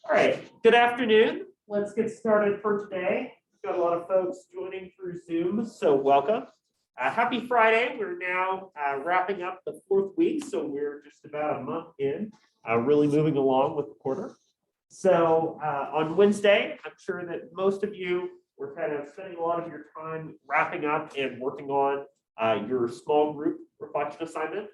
All right, good afternoon. Let's get started for today. We've got a lot of folks joining through Zoom, so welcome. Happy Friday. We're now wrapping up the 4th week, so we're just about a month in, really moving along with the quarter. So on Wednesday, I'm sure that most of you were kind of spending a lot of your time wrapping up and working on your small group reflection assignment.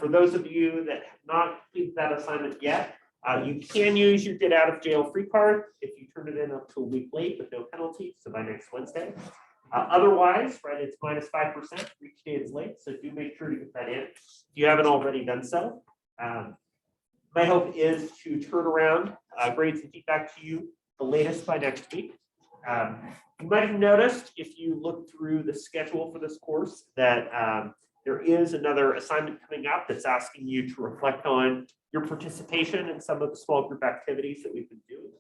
For those of you that have not completed that assignment yet, you can use your get out of jail free card if you turn it in up to a week late with no penalty, so by next Wednesday. Otherwise, right, it's -5% for each day it's late, so do make sure to get that in if you haven't already done so. My hope is to turn around grades and feedback to you the latest by next week. You might have noticed if you look through the schedule for this course that there is another assignment coming up that's asking you to reflect on your participation in some of the small group activities that we've been doing.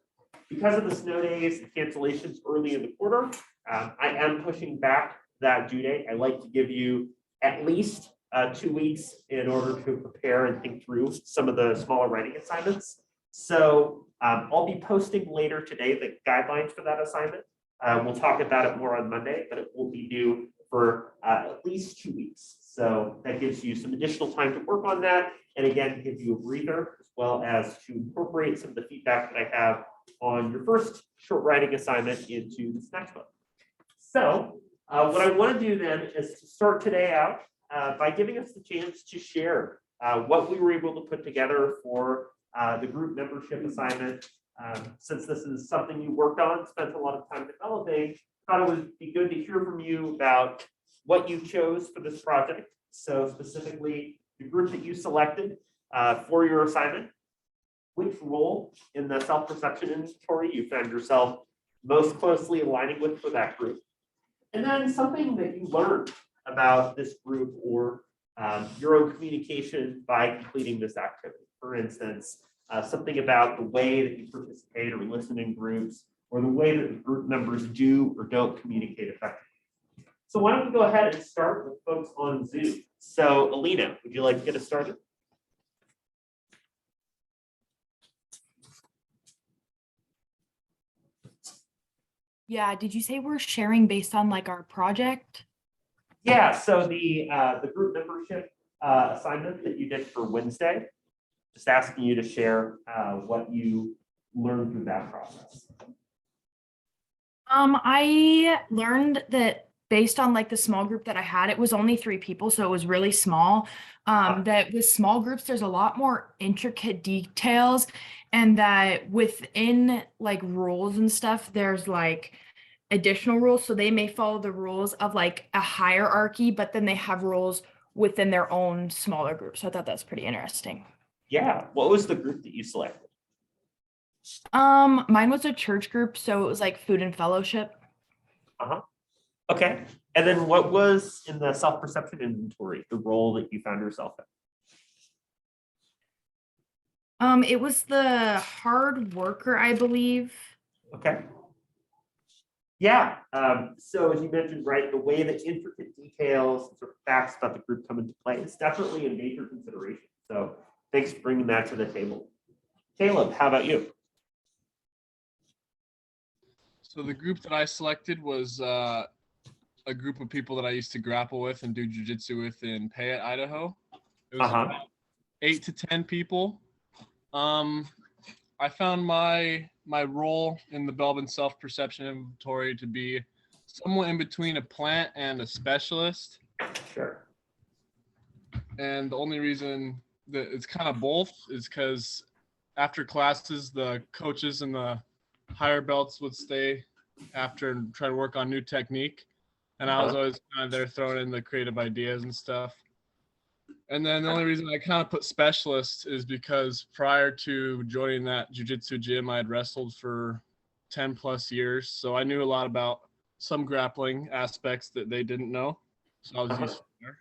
Because of the snow days and cancellations early in the quarter, I am pushing back that due date. I like to give you at least 2 weeks in order to prepare and think through some of the smaller writing assignments. So I'll be posting later today the guidelines for that assignment. We'll talk about it more on Monday, but it will be due for at least 2 weeks. So that gives you some additional time to work on that. And again, gives you a breather as well as to incorporate some of the feedback that I have on your first short writing assignment into this next one. So what I want to do then is to start today out by giving us the chance to share what we were able to put together for the group membership assignment. Since this is something you worked on, spent a lot of time developing, thought it would be good to hear from you about what you chose for this project. So specifically, the group that you selected for your assignment, which role in the self-perception inventory you found yourself most closely aligning with for that group. And then something that you learned about this group or your own communication by completing this activity. For instance, something about the way that you participate or listen in groups, or the way that the group members do or don't communicate effectively. So why don't we go ahead and start with folks on Zoom. So Alina, would you like to get us started? Yeah, did you say we're sharing based on like our project? Yeah, so the group membership assignment that you did for Wednesday, just asking you to share what you learned through that process. I learned that based on like the small group that I had, it was only 3 people, so it was really small. That with small groups, there's a lot more intricate details, and that within like rules and stuff, there's like additional rules. So they may follow the rules of like a hierarchy, but then they have rules within their own smaller group. So I thought that's pretty interesting. Yeah, what was the group that you selected? Mine was a church group, so it was like food and fellowship. Okay, and then what was in the self-perception inventory, the role that you found yourself in? It was the hard worker, I believe. Okay. Yeah, so as you mentioned, right, the way that intricate details and sort of facts about the group come into play is definitely a major consideration. So thanks for bringing that to the table. Caleb, how about you? So the group that I selected was a group of people that I used to grapple with and do jujitsu with in Payette, Idaho. It was 8 to 10 people. I found my role in the Belbin self-perception inventory to be somewhat in between a plant and a specialist. Sure. And the only reason that it's kind of both is because after classes, the coaches and the higher belts would stay after and try to work on new technique. And I was always kind of there throwing in the creative ideas and stuff. And then the only reason I kind of put specialist is because prior to joining that jiu-jitsu gym, I had wrestled for 10 plus years. So I knew a lot about some grappling aspects that they didn't know. So I was useful there.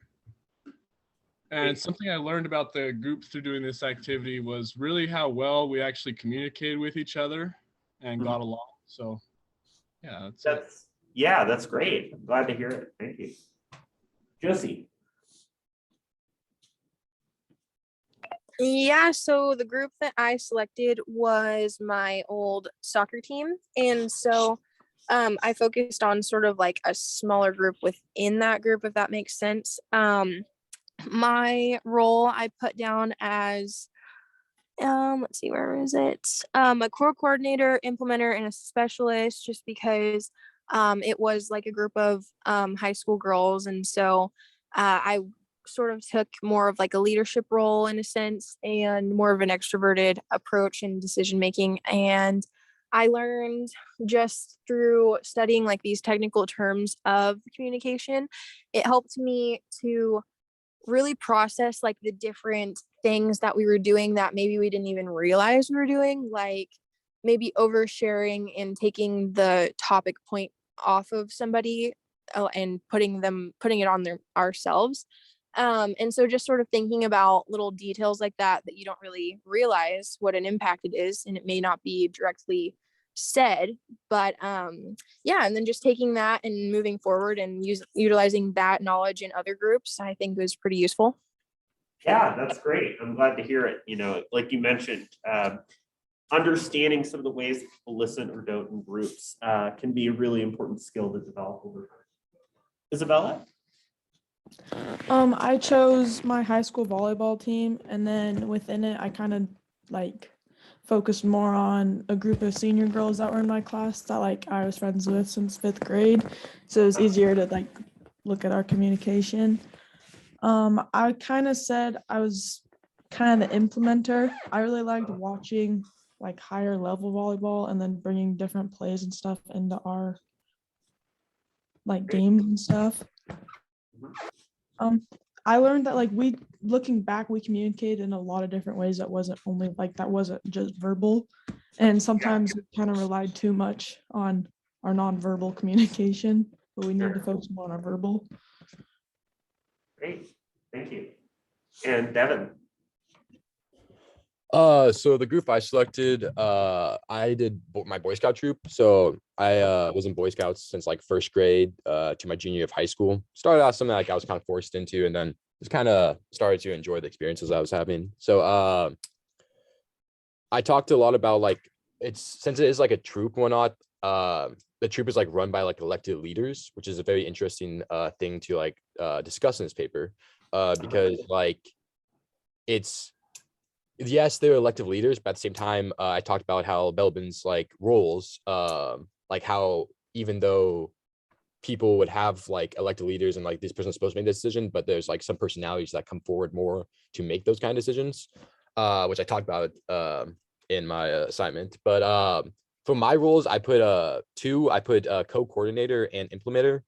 And something I learned about the group through doing this activity was really how well we actually communicated with each other and got along. So yeah, that's great. I'm glad to hear it. Thank you. Josie. Yeah, so the group that I selected was my old soccer team. And so I focused on sort of like a smaller group within that group, if that makes sense. My role I put down as, let's see, where is it? A core coordinator, implementer, and a specialist, just because it was like a group of high school girls. And so I sort of took more of like a leadership role in a sense and more of an extroverted approach in decision making. And I learned just through studying like these technical terms of communication, it helped me to really process like the different things that we were doing that maybe we didn't even realize we were doing, like maybe oversharing and taking the topic point off of somebody and putting it on ourselves. And so just sort of thinking about little details like that you don't really realize what an impact it is, and it may not be directly said, but yeah, and then just taking that and moving forward and utilizing that knowledge in other groups, I think was pretty useful. Yeah, that's great. I'm glad to hear it. You know, like you mentioned, understanding some of the ways that people listen or don't in groups can be a really important skill to develop over time. Isabella? I chose my high school volleyball team, and then within it, I kind of like focused more on a group of senior girls that were in my class that like I was friends with since 5th grade. So it was easier to like look at our communication. I kind of said I was kind of the implementer. I really liked watching like higher level volleyball and then bringing different plays and stuff into our like games and stuff. I learned that like looking back, we communicated in a lot of different ways that wasn't just verbal. And sometimes we kind of relied too much on our nonverbal communication, but we need to focus more on our verbal. Great, thank you. And Devin? So the group I selected, I did my Boy Scout troop. So I was in Boy Scouts since like 1st grade to my junior year of high school. Started out something like I was kind of forced into, and then just kind of started to enjoy the experiences I was having. So I talked a lot about like since it is like a troop and whatnot, the troop is like run by like elected leaders, which is a very interesting thing to like discuss in this paper because like yes, they're elected leaders, but at the same time, I talked about how Belbin's like roles, like how even though people would have like elected leaders and like this person's supposed to make the decision, but there's like some personalities that come forward more to make those kind of decisions, which I talked about in my assignment. But for my roles, I put two. I put co-coordinator and implementer,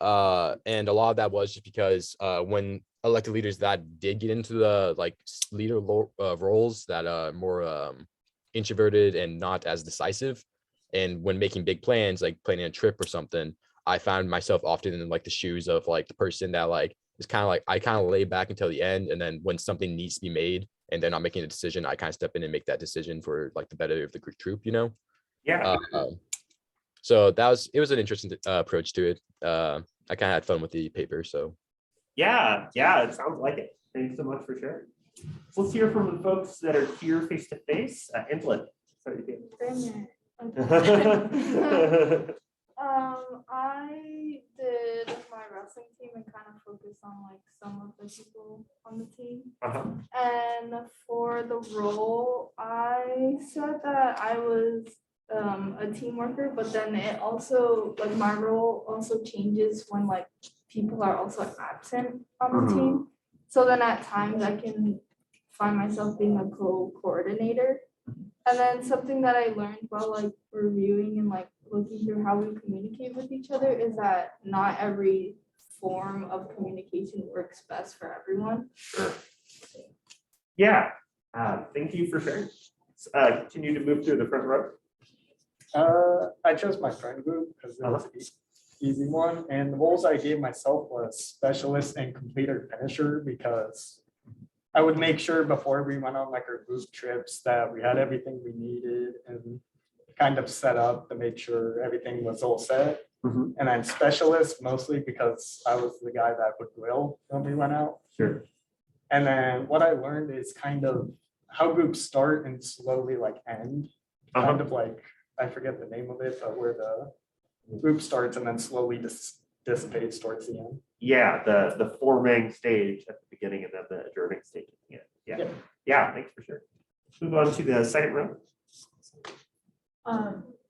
and a lot of that was just because when elected leaders that did get into the like leader roles that are more introverted and not as decisive, and when making big plans like planning a trip or something, I found myself often in like the shoes of like the person that like is kind of like I kind of lay back until the end, and then when something needs to be made and they're not making a decision, I kind of step in and make that decision for like the better of the troop, you know. Yeah. So it was an interesting approach to it. I kind of had fun with the paper, so. Yeah, it sounds like it. Thanks so much for sharing. So let's hear from the folks that are here face to face. Inlet. Sorry. I did my wrestling team and kind of focus on like some of the people on the team. Uh-huh. And for the role, I said that I was a team worker, but then it also, like my role also changes when like people are also absent on the team. So then at times I can find myself being a co-coordinator. And then something that I learned while like reviewing and like looking through how we communicate with each other is that not every form of communication works best for everyone. Sure. Yeah, thank you for sharing. Continue to move through the front row. I chose my friend group because it was an easy one, and the roles I gave myself was specialist and completer finisher because I would make sure before we went on like our group trips that we had everything we needed and kind of set up to make sure everything was all set. Mhm. And then specialist mostly because I was the guy that would grill when we went out. Sure. And then what I learned is kind of how groups start and slowly like end. Kind of like, I forget the name of it, but where the group starts and then slowly dissipates towards the end. Yeah, the forming stage at the beginning and then the adjourning stage at the end. Yeah, Yeah. yeah, thanks for sure. Move on to the second row.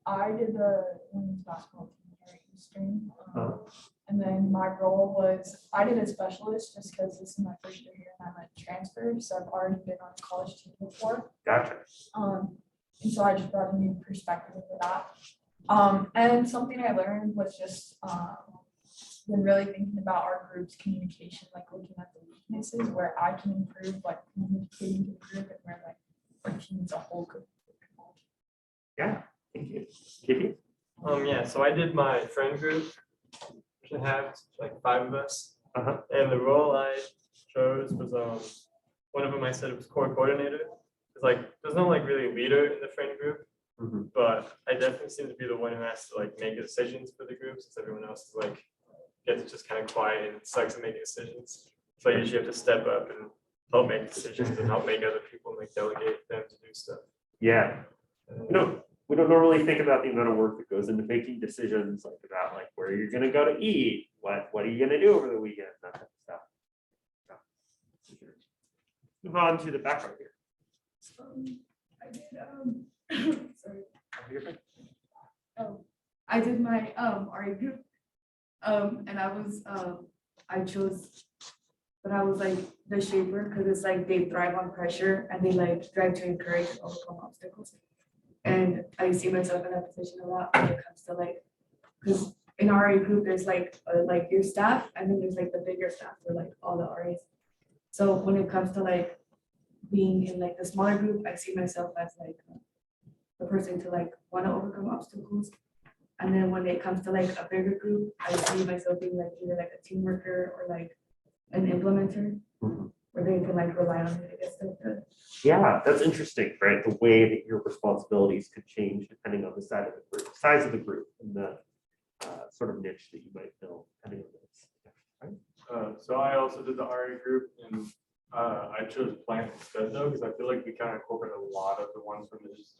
I did the women's basketball team here at Eastern. Uh-huh. And then my role was, I did a specialist just because this is my first year here and I'm a transfer, so I've already been on a college team before. Gotcha. And so I just brought a new perspective into that. And something I learned was just when really thinking about our group's communication, like looking at the weaknesses where I can improve, like communicating to the group and where like our team as a whole could. Yeah, thank you. Kiki? Yeah, so I did my friend group, which I have like 5 of us. Uh-huh. And the role I chose was one of them I said it was core coordinator. It's like there's no like really leader in the friend group, Mhm. but I definitely seem to be the one who has to like make decisions for the group since everyone else is like gets just kind of quiet and sucks at making decisions. So I usually have to step up and help make decisions and help make other people like delegate them to do stuff. Yeah. We don't normally think about the amount of work that goes into making decisions, like about like where you're gonna go to eat, what are you gonna do over the weekend, that type of stuff. Yeah, for sure. Move on to the back row here. I did sorry. I did my RA group. And I was I chose, but I was like the shaper because it's like they thrive on pressure and they like strive to encourage and overcome obstacles. And I see myself in that position a lot when it comes to like, because in RA group there's like your staff and then there's like the bigger staff for like all the RAs. So when it comes to like being in like the smaller group, I see myself as like the person to like want to overcome obstacles. And then when it comes to like a bigger group, I see myself being like either like a team worker or like an implementer where they can like rely on me to get stuff done. Yeah, that's interesting, right? The way that your responsibilities could change depending on the size of the group and the sort of niche that you might fill depending on this. Right? So I also did the RA group and I chose plant instead though, because I feel like we kind of incorporate a lot of the ones from this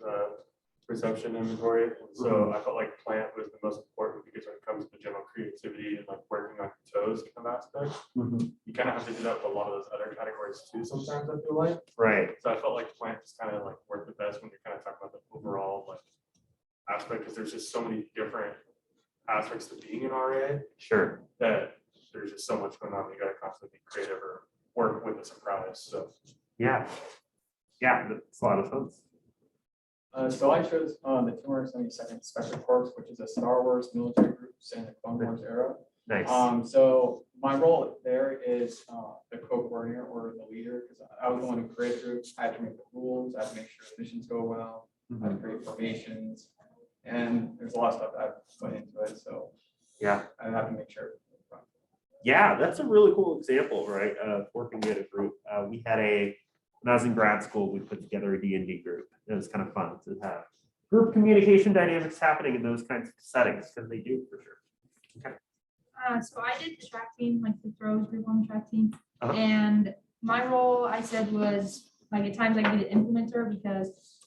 perception inventory. And so I felt like plant was the most important because when it comes to general creativity and like working on your toes kind of aspect, you kind of have to do that with a lot of those other categories too sometimes, I feel like. Right. So I felt like plant just kind of like worked the best when you're kind of talking about the overall like aspect, because there's just so many different aspects to being an RA. Sure. That there's just so much going on. You got to constantly be creative or work with a surprise. So yeah, that's a lot of sense. So I chose the 272nd Special Corps, which is a Star Wars military group set in the Clone Wars era. Nice. So my role there is the co-coordinator or the leader, because I was the one who created the group. I had to make the rules, I had to make sure missions go well, I had to create formations, and there's a lot of stuff that went into it. So yeah, I have to make sure. Yeah, that's a really cool example, right? Of working in a group. We had when I was in grad school, we put together a D&D group. It was kind of fun to have group communication dynamics happening in those kinds of settings, because they do for sure. Okay. So I did the track team, like the throws group on the track team. And my role, I said, was like at times I did an implementer because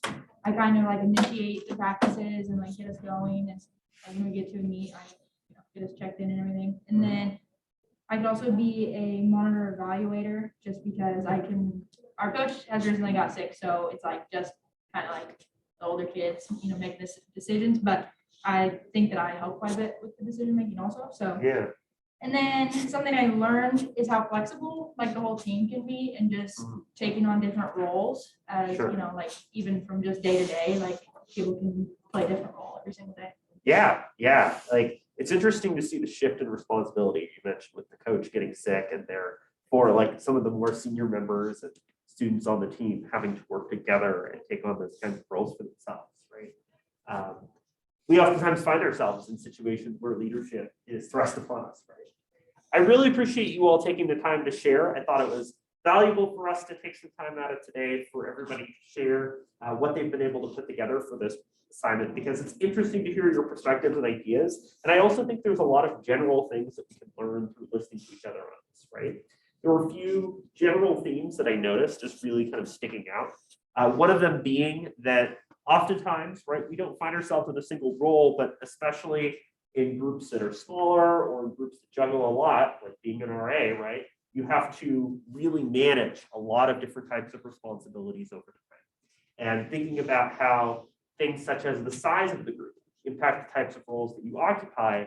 I kind of like initiate the practices and like get us going. And when we get to a meet, I get us checked in and everything. And then I could also be a monitor evaluator, just because our coach has recently got sick, so it's like just kind of like the older kids, make this decisions, but I think that I help quite a bit with the decision making also, so. Yeah. And then something I learned is how flexible like the whole team can be, and just taking on different roles as, Sure. like even from just day to day, like people can play a different role every single day. Yeah, like it's interesting to see the shift in responsibility you mentioned with the coach getting sick, and for like some of the more senior members and students on the team having to work together and take on those kinds of roles for themselves, right? We oftentimes find ourselves in situations where leadership is thrust upon us, right? I really appreciate you all taking the time to share. I thought it was valuable for us to take some time out of today for everybody to share what they've been able to put together for this assignment, because it's interesting to hear your perspectives and ideas. And I also think there's a lot of general things that we can learn through listening to each other on this, right? There were a few general themes that I noticed just really kind of sticking out. One of them being that oftentimes, right, we don't find ourselves in a single role, but especially in groups that are smaller or in groups that juggle a lot, like being an RA, right? You have to really manage a lot of different types of responsibilities over time. And thinking about how things such as the size of the group impact the types of roles that you occupy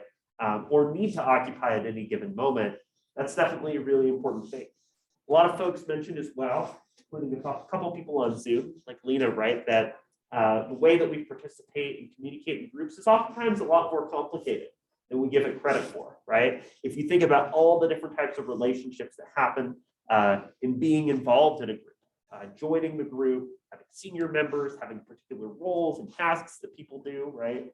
or need to occupy at any given moment, that's definitely a really important thing. A lot of folks mentioned as well, including a couple people on Zoom, like Lena, right, that the way that we participate and communicate in groups is oftentimes a lot more complicated than we give it credit for, right? If you think about all the different types of relationships that happen in being involved in a group, joining the group, having senior members, having particular roles and tasks that people do, right?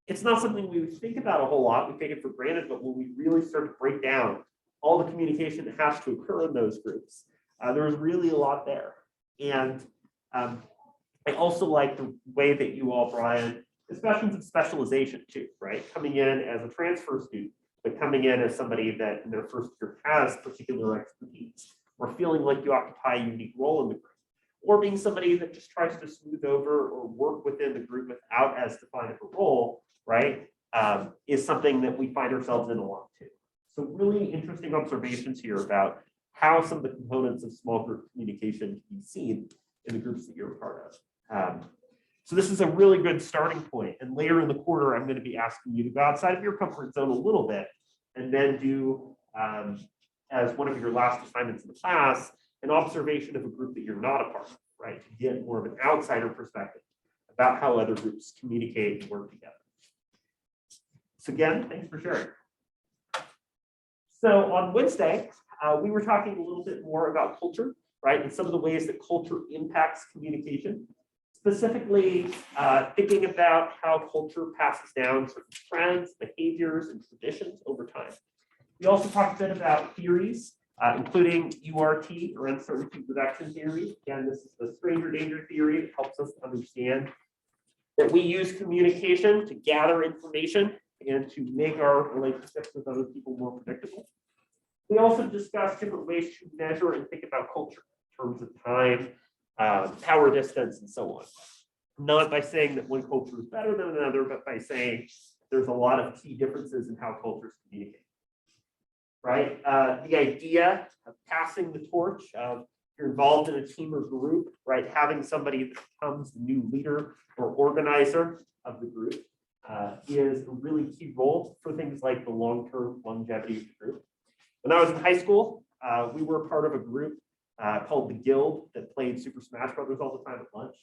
It's not something we think about a whole lot. We take it for granted, but when we really start to break down all the communication that has to occur in those groups, there's really a lot there. And I also like the way that you all brought in discussions of specialization too, right? Coming in as a transfer student, but coming in as somebody that in their first year has particular expertise, or feeling like you occupy a unique role in the group, or being somebody that just tries to smooth over or work within the group without as defined of a role, right? Is something that we find ourselves in a lot too. So really interesting observations here about how some of the components of small group communication can be seen in the groups that you're a part of. So this is a really good starting point. And later in the quarter, I'm going to be asking you to go outside of your comfort zone a little bit and then do, as one of your last assignments in the class, an observation of a group that you're not a part of, right? To get more of an outsider perspective about how other groups communicate and work together. So again, thanks for sharing. So on Wednesday, we were talking a little bit more about culture, right? And some of the ways that culture impacts communication. Specifically, thinking about how culture passes down certain trends, behaviors, and traditions over time. We also talked a bit about theories, including URT, or uncertainty reduction theory. Again, this is the stranger danger theory. It helps us understand that we use communication to gather information and to make our relationships with other people more predictable. We also discussed different ways to measure and think about culture in terms of time, power distance, and so on. Not by saying that one culture is better than another, but by saying there's a lot of key differences in how cultures communicate. Right? The idea of passing the torch, if you're involved in a team or group, right? Having somebody that becomes the new leader or organizer of the group is a really key role for things like the long-term longevity of the group. When I was in high school, we were part of a group called the Guild that played Super Smash Brothers all the time at lunch.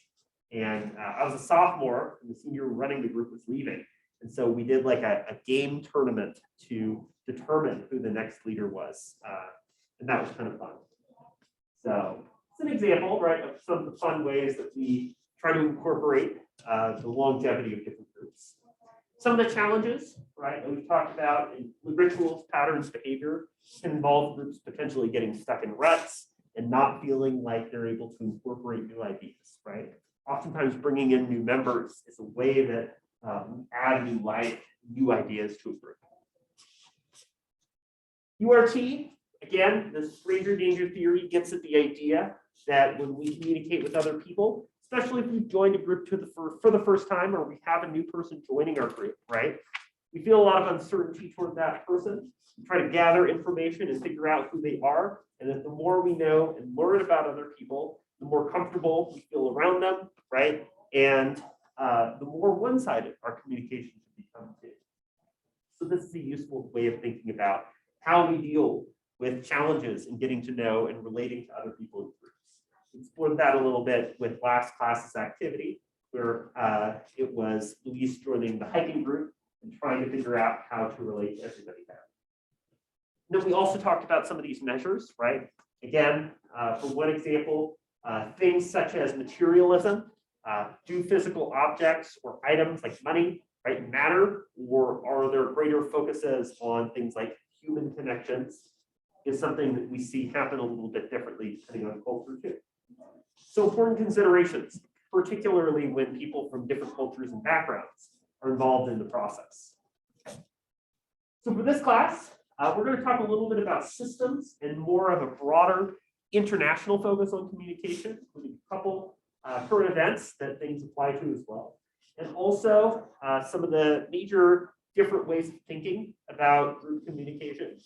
And I was a sophomore, and the senior running the group was leaving. And so we did like a game tournament to determine who the next leader was. And that was kind of fun. So it's an example, right, of some of the fun ways that we try to incorporate the longevity of different groups. Some of the challenges, right, that we've talked about in rituals, patterns, behavior can involve groups potentially getting stuck in ruts and not feeling like they're able to incorporate new ideas, right? Oftentimes bringing in new members is a way that we add new life, new ideas to a group. URT, again, the stranger danger theory gets at the idea that when we communicate with other people, especially if we've joined a group for the first time or we have a new person joining our group, right? we feel a lot of uncertainty toward that person. We try to gather information and figure out who they are. And that the more we know and learn about other people, the more comfortable we feel around them, right? And the more one-sided our communication can become too. So this is a useful way of thinking about how we deal with challenges in getting to know and relating to other people in groups. We explored that a little bit with last class's activity, where it was Luis joining the hiking group and trying to figure out how to relate to everybody there. And then we also talked about some of these measures, right? Again, for one example, things such as materialism, do physical objects or items like money, right, matter, or are there greater focuses on things like human connections, is something that we see happen a little bit differently depending on culture too. So important considerations, particularly when people from different cultures and backgrounds are involved in the process. So for this class, we're going to talk a little bit about systems and more of a broader international focus on communication, including a couple current events that things apply to as well. And also some of the major different ways of thinking about group communication,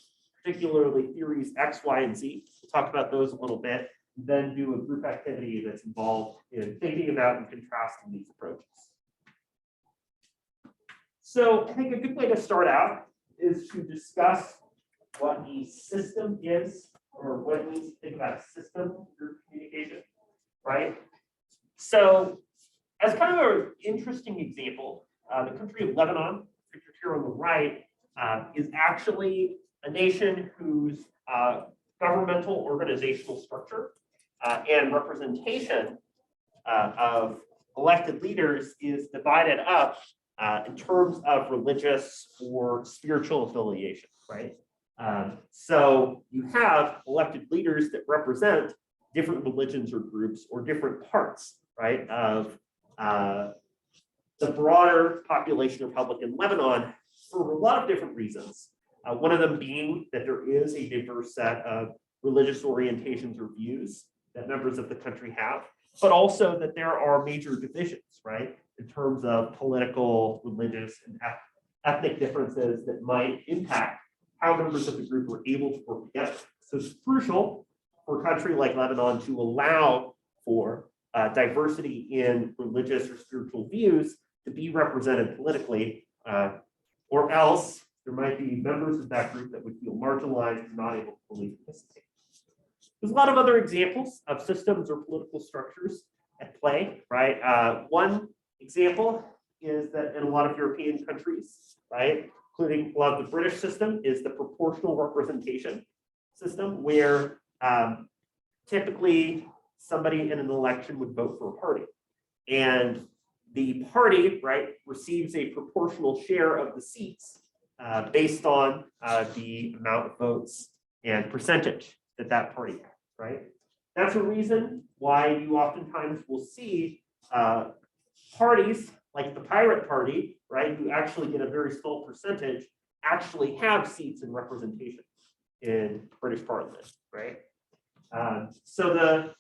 particularly theories X, Y, and Z. We'll talk about those a little bit, then do a group activity that's involved in thinking about and contrasting these approaches. So I think a good way to start out is to discuss what a system is, or what it means to think about a system group communication, right? So as kind of an interesting example, the country of Lebanon, pictured here on the right, is actually a nation whose governmental organizational structure and representation of elected leaders is divided up in terms of religious or spiritual affiliation, right? So you have elected leaders that represent different religions or groups or different parts, right, of the broader population republic in Lebanon for a lot of different reasons. One of them being that there is a diverse set of religious orientations or views that members of the country have, but also that there are major divisions, right, in terms of political, religious, and ethnic differences that might impact how members of the group are able to work together. So it's crucial for a country like Lebanon to allow for diversity in religious or spiritual views to be represented politically, or else there might be members of that group that would feel marginalized and not able to fully participate. There's a lot of other examples of systems or political structures at play, right? One example is that in a lot of European countries, right, including a lot of the British system, is the proportional representation system, where typically somebody in an election would vote for a party. And the party, right, receives a proportional share of the seats based on the amount of votes and percentage that that party has, right? That's a reason why you oftentimes will see parties like the Pirate Party, right, who actually get a very small percentage, actually have seats and representation in British Parliament, right? So the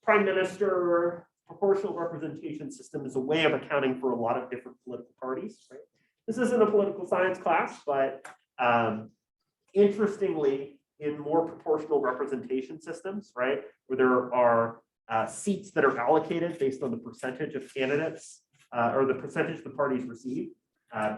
Prime Minister proportional representation system is a way of accounting for a lot of different political parties, right? This isn't a political science class, but interestingly, in more proportional representation systems, right, where there are seats that are allocated based on the percentage of candidates or the percentage the parties receive,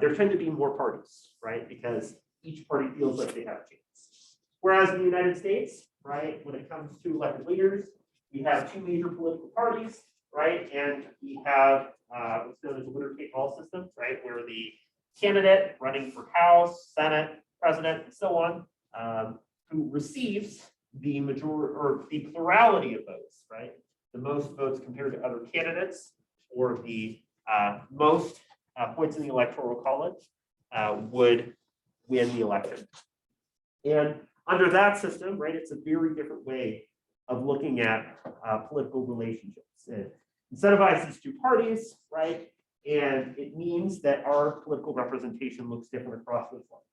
there tend to be more parties, right, because each party feels like they have a chance. Whereas in the United States, right, when it comes to elected leaders, we have two major political parties, right, and we have what's known as a winner-take-all system, right, where the candidate running for House, Senate, President, and so on, who receives the majority or the plurality of votes, right, the most votes compared to other candidates, or the most points in the Electoral College, would win the election. And under that system, right, it's a very different way of looking at political relationships. It incentivizes two parties, right, and it means that our political representation looks different across those lines.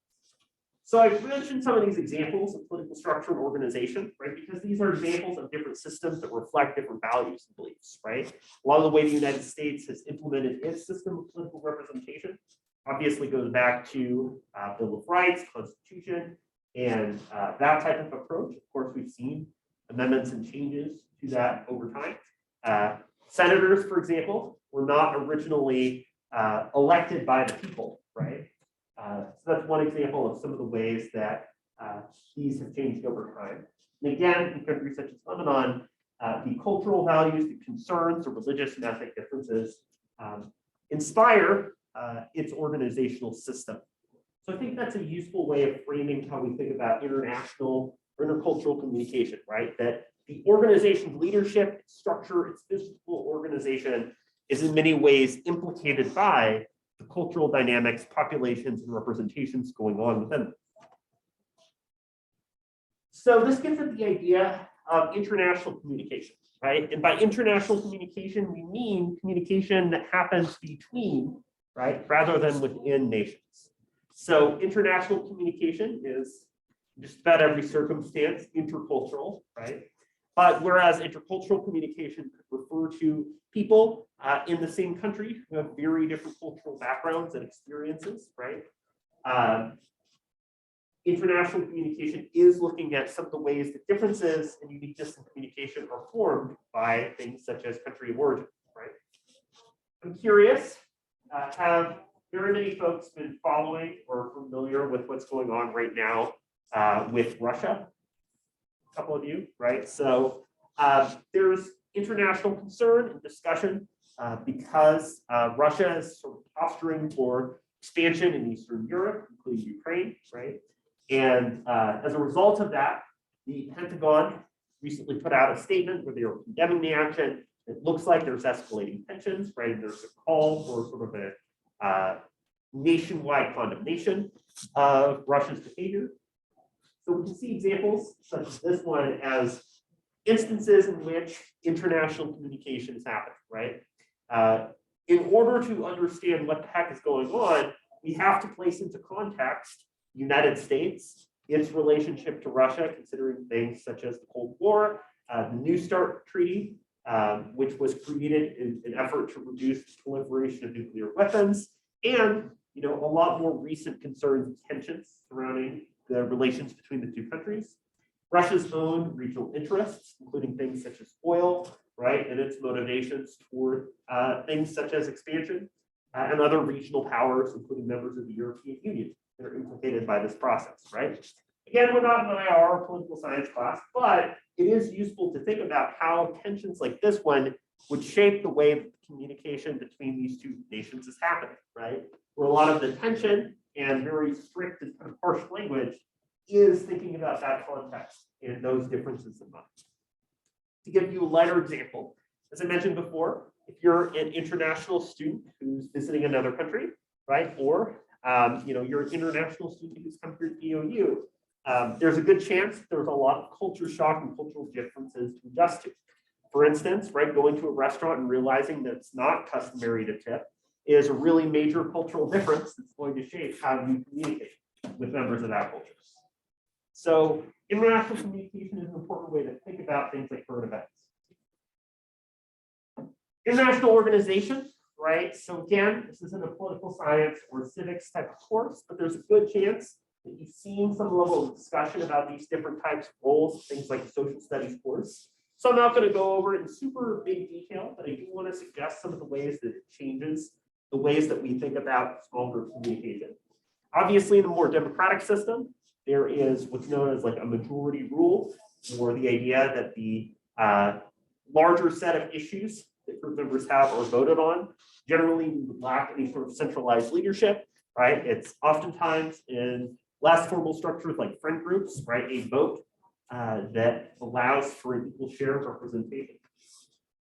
So I've mentioned some of these examples of political structure and organization, right, because these are examples of different systems that reflect different values and beliefs, right? A lot of the way the United States has implemented its system of political representation obviously goes back to Bill of Rights, Constitution, and that type of approach. Of course, we've seen amendments and changes to that over time. Senators, for example, were not originally elected by the people, right? So that's one example of some of the ways that these have changed over time. And again, in countries such as Lebanon, the cultural values, the concerns, the religious and ethnic differences inspire its organizational system. So I think that's a useful way of framing how we think about international or intercultural communication, right? That the organization's leadership, its structure, its physical organization is in many ways implicated by the cultural dynamics, populations, and representations going on within them. So this gets at the idea of international communication, right? And by international communication, we mean communication that happens between, right, rather than within nations. So international communication is just about every circumstance intercultural, right? But whereas intercultural communication could refer to people in the same country who have very different cultural backgrounds and experiences, right? International communication is looking at some of the ways that differences and uniqueness in communication are formed by things such as country of origin, right? I'm curious, have very many folks been following or familiar with what's going on right now with Russia? A couple of you, right? So there's international concern and discussion because Russia is sort of posturing for expansion in Eastern Europe, including Ukraine, right? And as a result of that, the Pentagon recently put out a statement where they were condemning the action. It looks like there's escalating tensions, right? There's a call for sort of a nationwide condemnation of Russia's behavior. So we can see examples such as this one as instances in which international communication is happening, right? In order to understand what the heck is going on, we have to place into context the United States, its relationship to Russia, considering things such as the Cold War, the New START Treaty, which was created in an effort to reduce the proliferation of nuclear weapons, and a lot more recent concerns and tensions surrounding the relations between the two countries. Russia's own regional interests, including things such as oil, right, and its motivations toward things such as expansion, and other regional powers, including members of the European Union, that are implicated by this process, right? Again, we're not an IR political science class, but it is useful to think about how tensions like this one would shape the way that communication between these two nations is happening, right? Where a lot of the tension and very strict and kind of harsh language is thinking about that context and those differences in mind. To give you a lighter example, as I mentioned before, if you're an international student who's visiting another country, right, or you're an international student who's come here to EOU, there's a good chance there's a lot of culture shock and cultural differences to adjust to. For instance, right, going to a restaurant and realizing that it's not customary to tip is a really major cultural difference that's going to shape how you communicate with members of that culture. So international communication is an important way to think about things like current events. International organization, right? So again, this isn't a political science or civics type of course, but there's a good chance that you've seen some level of discussion about these different types of roles, things like a social studies course. So I'm not going to go over it in super big detail, but I do want to suggest some of the ways that it changes the ways that we think about small group communication. Obviously, in a more democratic system, there is what's known as like a majority rule, or the idea that the larger set of issues that group members have are voted on. Generally, we would lack any sort of centralized leadership, right? It's oftentimes in less formal structures like friend groups, right? A vote that allows for an equal share of representation.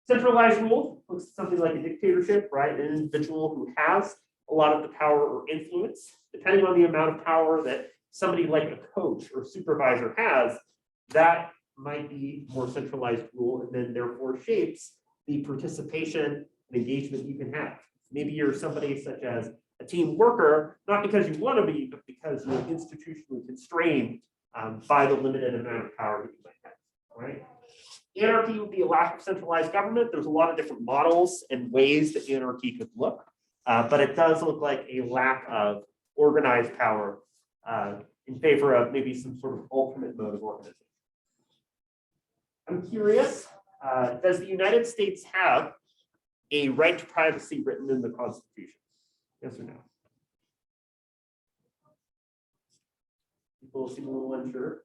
Centralized rule looks at something like a dictatorship, right? An individual who has a lot of the power or influence, depending on the amount of power that somebody like a coach or supervisor has, that might be more centralized rule, and then therefore shapes the participation and engagement you can have. Maybe you're somebody such as a team worker, not because you want to be, but because you're institutionally constrained by the limited amount of power that you might have, right? Anarchy would be a lack of centralized government. There's a lot of different models and ways that anarchy could look. but it does look like a lack of organized power in favor of maybe some sort of alternate mode of organization. I'm curious, does the United States have a right to privacy written in the Constitution? Yes or no? People seem a little unsure.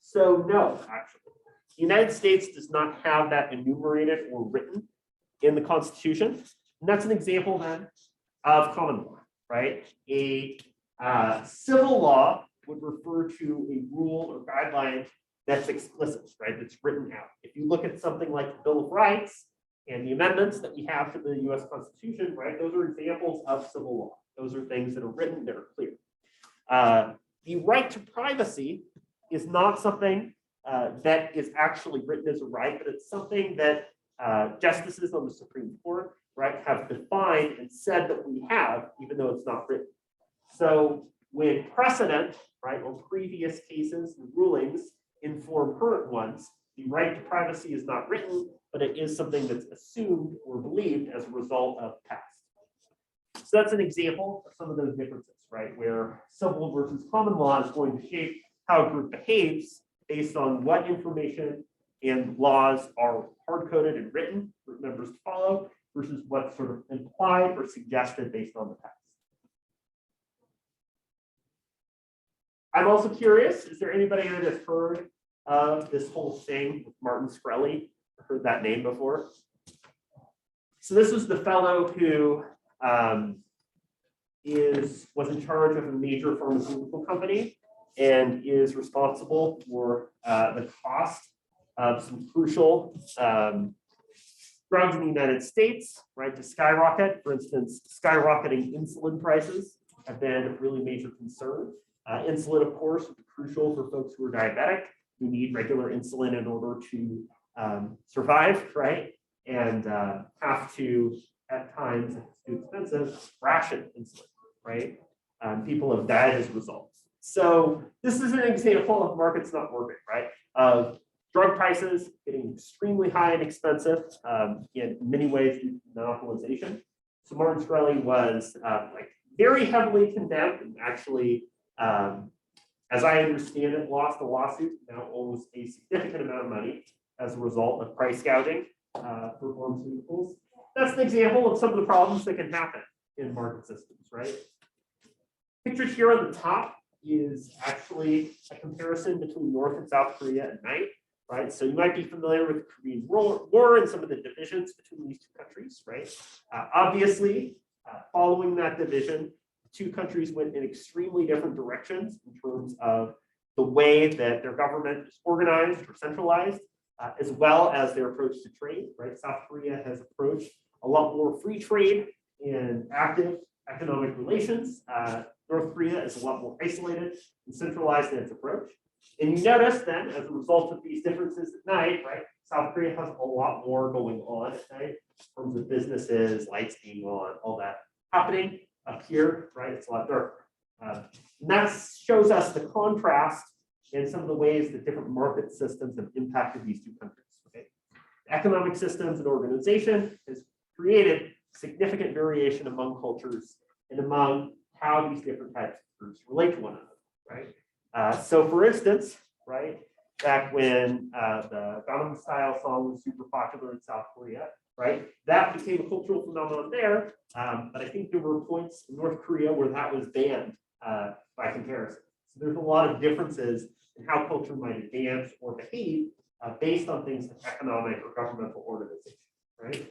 So no, actually. The United States does not have that enumerated or written in the Constitution. And that's an example then of common law, right? A civil law would refer to a rule or guideline that's explicit, right? That's written out. If you look at something like the Bill of Rights and the amendments that we have to the US Constitution, right? Those are examples of civil law. Those are things that are written, that are clear. The right to privacy is not something that is actually written as a right, but it's something that justices on the Supreme Court, right, have defined and said that we have, even though it's not written. So when precedent, right, or previous cases and rulings inform current ones, the right to privacy is not written, but it is something that's assumed or believed as a result of past. So that's an example of some of those differences, right, where civil versus common law is going to shape how a group behaves based on what information and laws are hard-coded and written for members to follow versus what's sort of implied or suggested based on the past. I'm also curious, is there anybody that has heard of this whole thing with Martin Shkreli? Heard that name before? So this was the fellow who was in charge of a major pharmaceutical company and is responsible for the cost of some crucial drugs in the United States, right, to skyrocket. For instance, skyrocketing insulin prices have been a really major concern. Insulin, of course, is crucial for folks who are diabetic, who need regular insulin in order to survive, right? And have to, at times, if it's too expensive, ration insulin, right? People have died as a result. So this is an example of markets not working, right? Of drug prices getting extremely high and expensive in many ways due to monopolization. So Martin Shkreli was like very heavily condemned and actually, as I understand it, lost a lawsuit, now owes a significant amount of money as a result of price gouging for pharmaceuticals. That's an example of some of the problems that can happen in market systems, right? Pictured here on the top is actually a comparison between North and South Korea at night, right? So you might be familiar with the Korean War and some of the divisions between these two countries, right? Obviously, following that division, two countries went in extremely different directions in terms of the way that their government is organized or centralized, as well as their approach to trade, right? South Korea has approached a lot more free trade and active economic relations. North Korea is a lot more isolated and centralized in its approach. And you notice then, as a result of these differences at night, right, South Korea has a lot more going on at night in terms of businesses, lights being on, all that happening. Up here, right, it's a lot darker. And that shows us the contrast in some of the ways that different market systems have impacted these two countries. Okay? Economic systems and organization has created significant variation among cultures and among how these different types of groups relate to one another, right? So for instance, right, back when the Gangnam Style song was super popular in South Korea, right, that became a cultural phenomenon there, but I think there were points in North Korea where that was banned by comparison. So there's a lot of differences in how culture might advance or behave based on things like economic or governmental organization, right?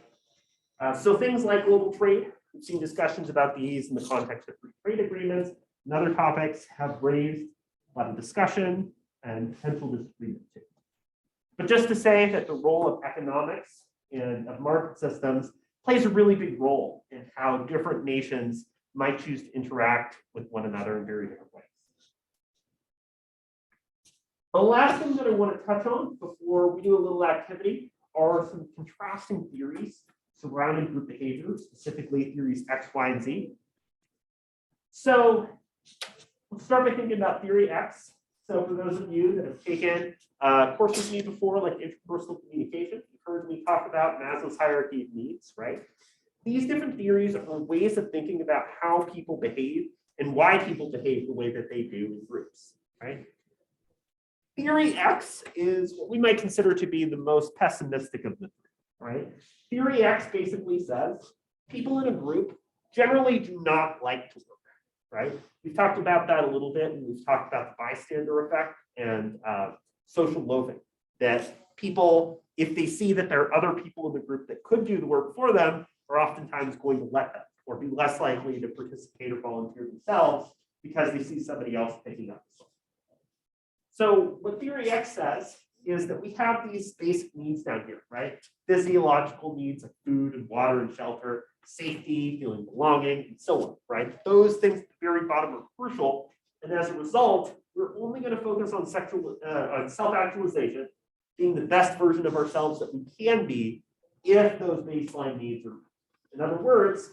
So things like global trade, we've seen discussions about these in the context of free trade agreements, and other topics have raised a lot of discussion and potential disagreement too. But just to say that the role of economics and of market systems plays a really big role in how different nations might choose to interact with one another in very different ways. The last thing that I want to touch on before we do a little activity are some contrasting theories surrounding group behavior, specifically theories X, Y, and Z. So let's start by thinking about theory X. So for those of you that have taken courses with me before, like interpersonal communication, you've heard me talk about Maslow's hierarchy of needs, right? these different theories are ways of thinking about how people behave and why people behave the way that they do in groups, right? Theory X is what we might consider to be the most pessimistic of the three, right? Theory X basically says people in a group generally do not like to work, right? We've talked about that a little bit, and we've talked about the bystander effect and social loathing, that people, if they see that there are other people in the group that could do the work for them, are oftentimes going to let them, or be less likely to participate or volunteer themselves because they see somebody else picking up the slack. So what Theory X says is that we have these basic needs down here, right? Physiological needs of food and water and shelter, safety, feeling belonging, and so on, right? Those things at the very bottom are crucial. And as a result, we're only going to focus on on self-actualization, being the best version of ourselves that we can be if those baseline needs are met. In other words,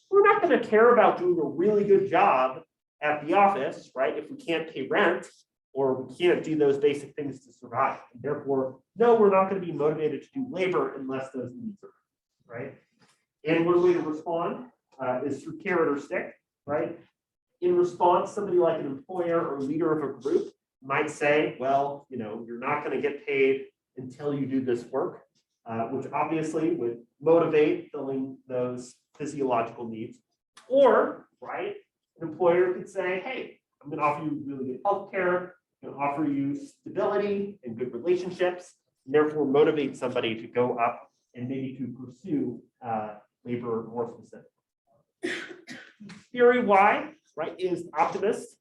we're not going to care about doing a really good job at the office, right? If we can't pay rent, or we can't do those basic things to survive. And therefore, no, we're not going to be motivated to do labor unless those needs are met, right? And one way to respond is through carrot or stick, right? In response, somebody like an employer or leader of a group might say, well, you know, you're not going to get paid until you do this work, which obviously would motivate filling those physiological needs. Or, right, an employer could say, hey, I'm going to offer you really good healthcare, I'm going to offer you stability and good relationships, and therefore motivate somebody to go up and maybe to pursue labor more specifically. Theory Y, right, is optimist.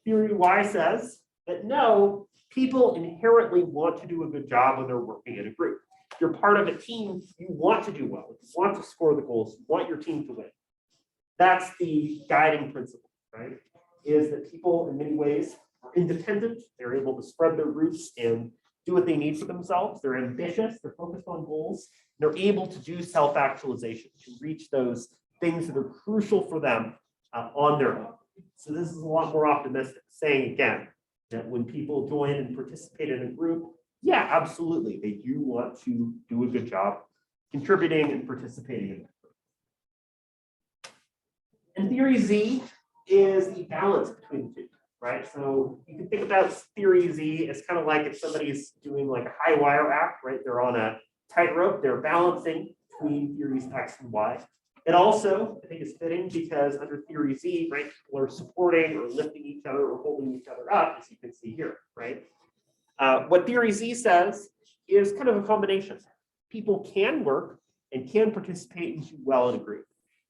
Theory Y says that no, people inherently want to do a good job when they're working in a group. If you're part of a team, you want to do well, you want to score the goals, you want your team to win. That's the guiding principle, right? Is that people in many ways are independent, they're able to spread their roots and do what they need for themselves, they're ambitious, they're focused on goals, they're able to do self-actualization, to reach those things that are crucial for them on their own. So this is a lot more optimistic, saying again, that when people join and participate in a group, yeah, absolutely, they do want to do a good job contributing and participating in that group. And theory Z is the balance between the two, right? So you can think about theory Z as kind of like if somebody's doing like a high wire act, right? They're on a tightrope, they're balancing between theories X and Y. It also, I think, is fitting because under theory Z, right, people are supporting or lifting each other or holding each other up, as you can see here, right? What theory Z says is kind of a combination. People can work and can participate and do well in a group.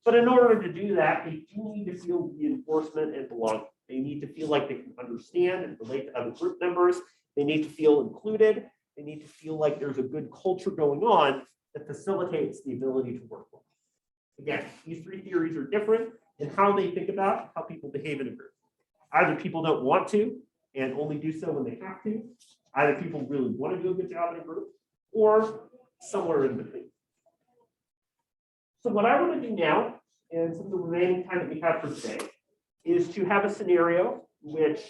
But in order to do that, they do need to feel reinforcement and belonging. They need to feel like they can understand and relate to other group members. They need to feel included. They need to feel like there's a good culture going on that facilitates the ability to work well. Again, these three theories are different in how they think about how people behave in a group. Either people don't want to and only do so when they have to. Either people really want to do a good job in a group, or somewhere in between. So what I want to do now, and some of the remaining time that we have for today, is to have a scenario in which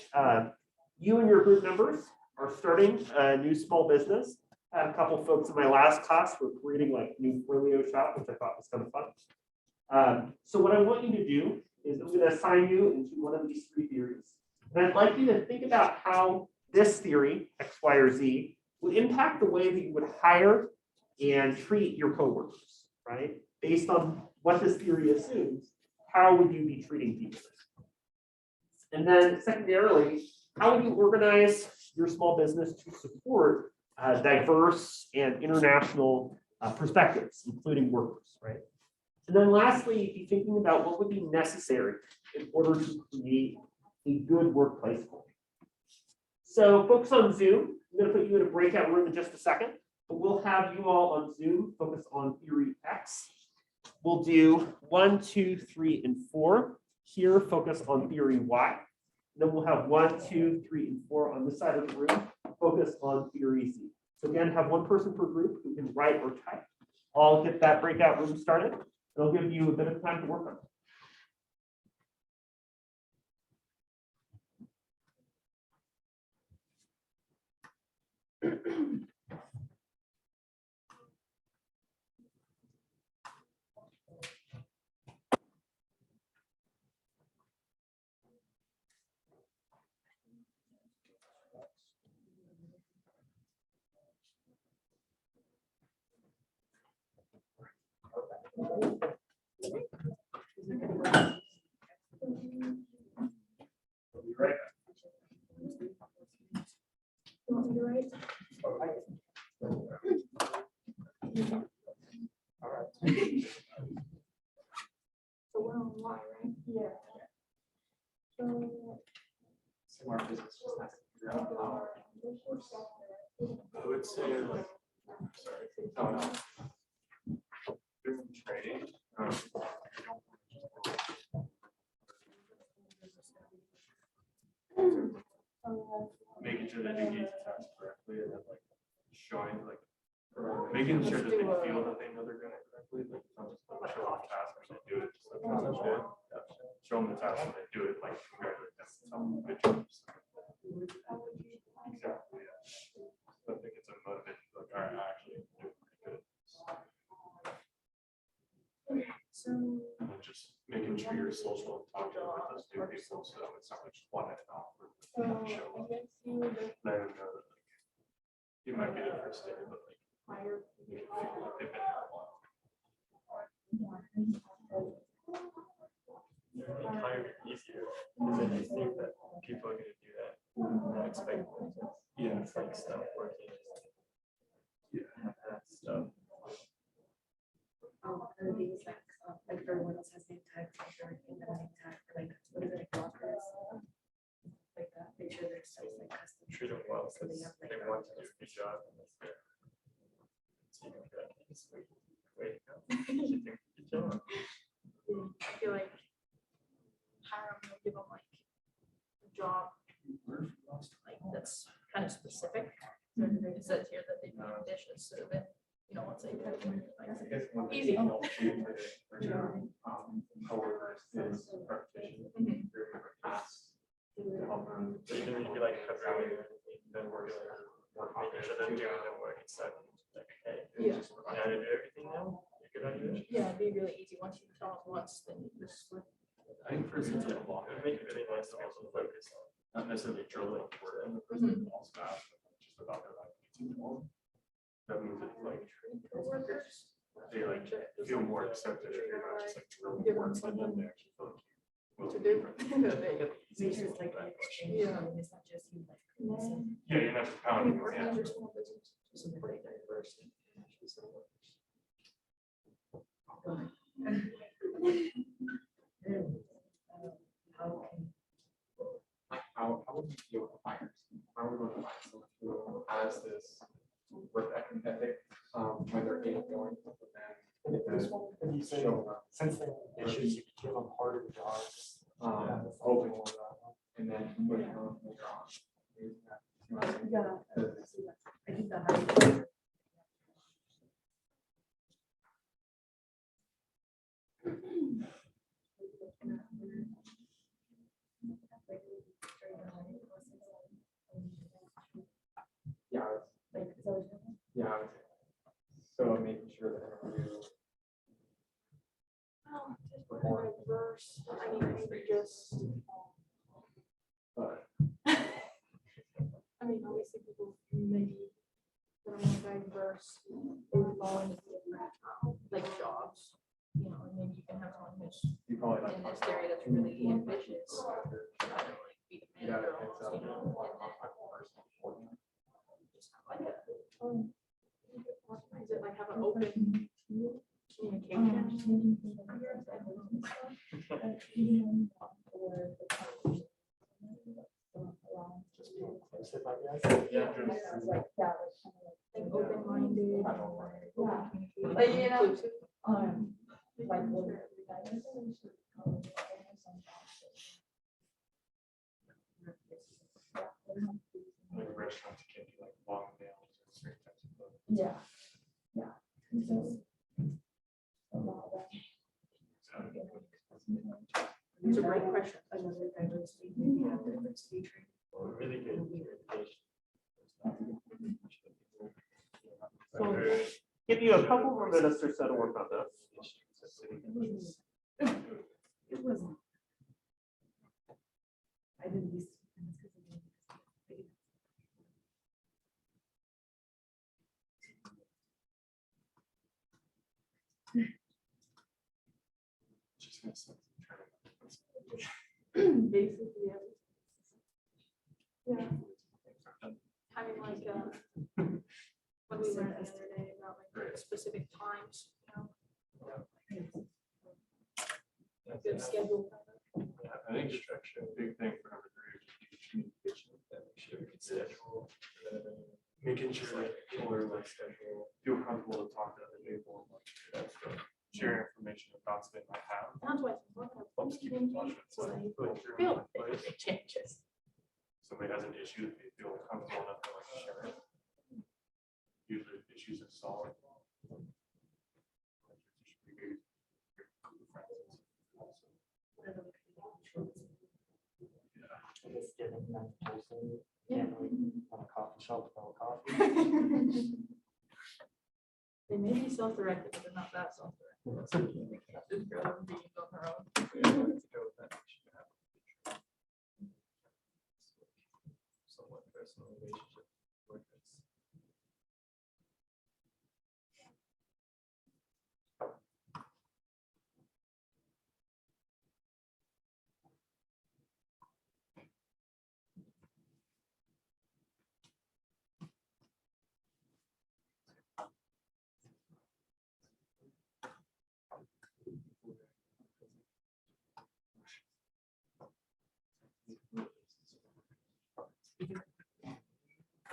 you and your group members are starting a new small business. I had a couple of folks in my last class who were creating like a new Twilio shop, which I thought was kind of fun. So what I want you to do is I'm going to assign you into one of these three theories. And I'd like you to think about how this theory, X, Y, or Z, would impact the way that you would hire and treat your coworkers, right? Based on what this theory assumes, how would you be treating people? And then secondarily, how would you organize your small business to support diverse and international perspectives, including workers, right? And then lastly, be thinking about what would be necessary in order to create a good workplace culture. So focus on Zoom. I'm going to put you in a breakout room in just a second, but we'll have you all on Zoom focus on theory X. We'll do 1, 2, 3, and 4. Here, focus on theory Y. Then we'll have 1, 2, 3, and 4 on this side of the room, focus on theory Z. So again, have one person per group who can write or type. I'll get that breakout room started. It'll give you a bit of time to work on it. We'll be right back. So we're on Y, right? Yeah. So. More business just has to figure out how. I would say like, sorry, doing training. Making sure that you use the task correctly and then like showing like, making sure that they feel that they know they're doing it correctly, like it's not just like show them the task or they do it, just like how they should. Show them the task and they do it, like congratulate them, tell them good job. Exactly, yeah. I think it's a motivation, like, all right, I actually do pretty good. So. And then just making sure you're social and talking with those new people, so it's not like just one and off. Show up. Let them know that like, you might be the first day, but like, you can feel like they've been here a while. Making hiring easier, because then you think that people are gonna do that, not expect them to. Yeah. It's like stuff working. Yeah. That stuff. Are these like everyone else has name tags, like everything that name tag, or like, what is it, like lockers? Like that, make sure their stuff's like custom. Treat them well, So because they have like. they want to do a good job. And that's their. So you can be like, "Just wait, wait, no, you did a good job." I feel like hiring will give them like a job, like that's kind of specific. It says here that they do dishes, so that, you know, once they kind of I guess one thing easy. you can also do for your, coworkers is repetition. Mhm. Remember tasks to help them. So even if you like cut around or anything, then we're making sure they're doing their work instead of like, hey, Yeah. just run out of everything now. You're good at it. Yeah, it'd be really easy once you tell them once, then you just. I think for instance, like long, it make it really nice to also focus on, not necessarily drilling word in the Mhm. person all staff, but just about their life. That means it's like, Workers. they like feel more accepted if you're not just like drilling Give them words and then something they actually feel like you will to be do. different. They get the Make easiest sure it's like. one. an exchange, Yeah. It's not just you like. Yeah, you're not just pounding. them, yeah. Are small business, so they're pretty diverse. And actually some workers. How would you deal with the fires? How are we going to find someone who has this work ethic, when they're getting going, but then This one, could you say, since they have issues, you could give them harder jobs. open and then put it on later on. Yeah. I think the high. Yeah, Like, is that what you're saying? yeah. I would say. So making sure that interview. Well, just more diverse. I mean, maybe just. But I mean, obviously people maybe that are more diverse, they would fall into different, like jobs. You know, and maybe you can have someone who's you probably like. in this area that's really ambitious. Kind of like be the Yeah, manager it's almost, you know, just have like a. Organize it, like have an open communication. Yeah. Like open-minded. Like, you know, Inclusive. like, Like restaurants can't do like long nails or certain types of food. yeah. It's a great question. Another diversity, maybe have diversity training. Really good communication. So give you a couple more minutes or so to work on this. It wasn't. I didn't use. Basically, yeah. Kind of like, what we learned the other day about like specific times, good schedule. Yeah, I think structure, a big thing for number 3 is just communication, that make sure we can schedule. Making sure that people are like schedule, feel comfortable to talk to other people. That's the share information about something I have. That's why. Helps keep in touch with So someone. they Put your feel own place. it changes. Somebody has an issue, they feel comfortable enough to like share it. Usually issues are solved. Yeah. On a coffee shop, without coffee. They may be self-directed, but they're not that self-directed. This girl being on her own. Somewhat personal relationship.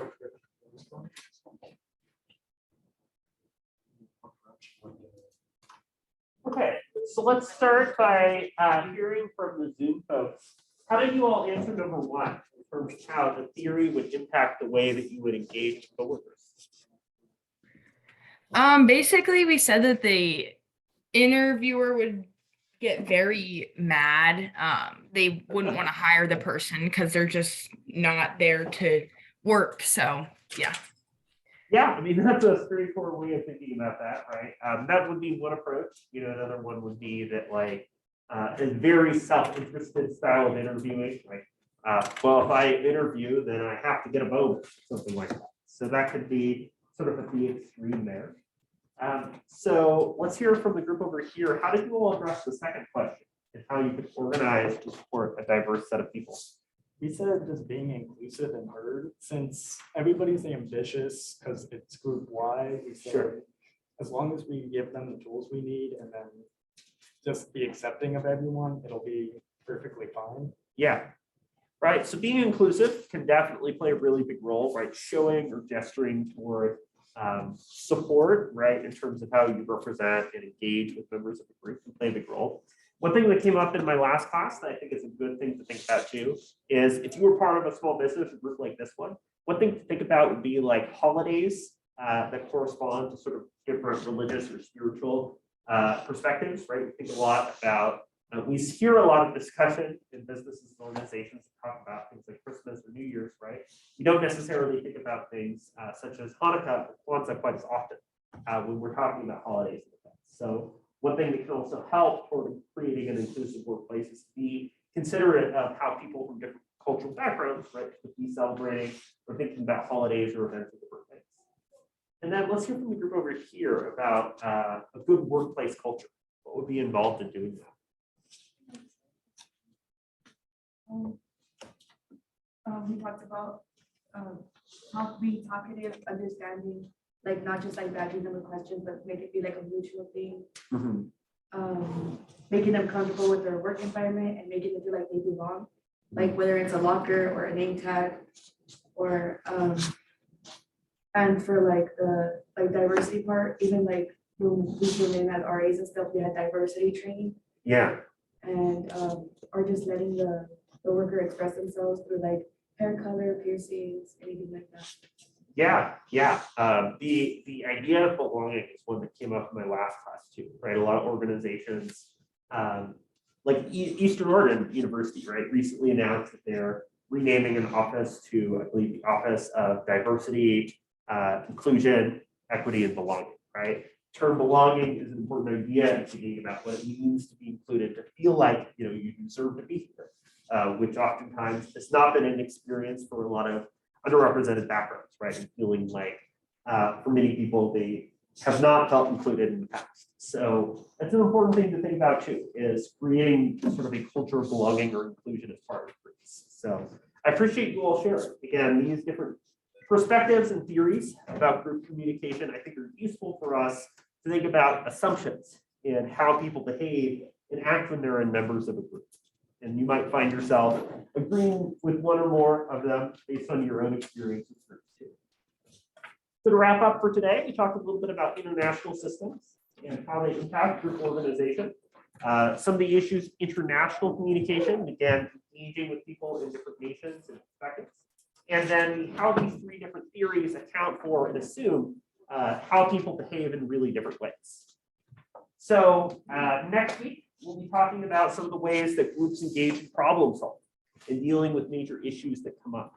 with this. Okay, so let's start by hearing from the Zoom folks. How did you all answer number 1 in terms of how the theory would impact the way that you would engage with coworkers? Basically we said that the interviewer would get very mad. They wouldn't want to hire the person because they're just not there to work. So yeah. Yeah, I mean, that's a straightforward way of thinking about that, right? That would be one approach. Another one would be that like a very self-interested style of interviewing, like, well, if I interview, then I have to get a bonus, something like that. So that could be sort of at the extreme there. So let's hear from the group over here. How did you all address the second question and how you could organize to support a diverse set of people? We said just being inclusive and heard, since everybody's ambitious, because it's group wide, we said, Sure. as long as we give them the tools we need and then just be accepting of everyone, it'll be perfectly fine. Yeah, right. So being inclusive can definitely play a really big role, right? Showing or gesturing toward support, right? In terms of how you represent and engage with members of the group can play a big role. One thing that came up in my last class that I think is a good thing to think about too is if you were part of a small business group like this one thing to think about would be like holidays that correspond to sort of different religious or spiritual perspectives, right? We think a lot about, we hear a lot of discussion in businesses and organizations to talk about things like Christmas or New Year's, right? You don't necessarily think about things such as Hanukkah or Kwanzaa quite as often when we're talking about holidays and events. So one thing that can also help toward creating an inclusive workplace is to be considerate of how people from different cultural backgrounds, right, could be celebrating or thinking about holidays or events of different things. And then let's hear from the group over here about a good workplace culture. What would be involved in doing that? We talked about how to be talkative, understanding, like not just like badging them with questions, but make it be like a mutual thing. Making them comfortable with their work environment and making them feel like they belong, like whether it's a locker or a name tag, or and for like the diversity part, even like when we came in as RAs and stuff, we had diversity training. Yeah. And or just letting the worker express themselves through like hair color, piercings, anything like that. Yeah. The idea of belonging is one that came up in my last class too, right? A lot of organizations, like Eastern Oregon University, right, recently announced that they're renaming an office to, I believe, the Office of Diversity, Inclusion, Equity, and Belonging, right? Term belonging is an important idea in thinking about what it means to be included, to feel like you deserve to be here, which oftentimes has not been an experience for a lot of underrepresented backgrounds, right? And feeling like for many people, they have not felt included in the past. So that's an important thing to think about too, is creating sort of a culture of belonging or inclusion as part of groups. So I appreciate you all sharing. Again, these different perspectives and theories about group communication, I think are useful for us to think about assumptions and how people behave and act when they're in members of a group. And you might find yourself agreeing with one or more of them based on your own experience with groups too. So to wrap up for today, we talked a little bit about international systems and how they impact group organization. Some of the issues, international communication, again, engaging with people in different nations and perspectives. And then how these three different theories account for and assume how people behave in really different ways. So next week, we'll be talking about some of the ways that groups engage in problem solving and dealing with major issues that come up.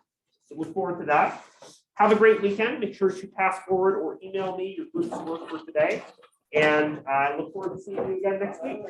So look forward to that. Have a great weekend. Make sure to pass forward or email me your group's work for today. And I look forward to seeing you again next week.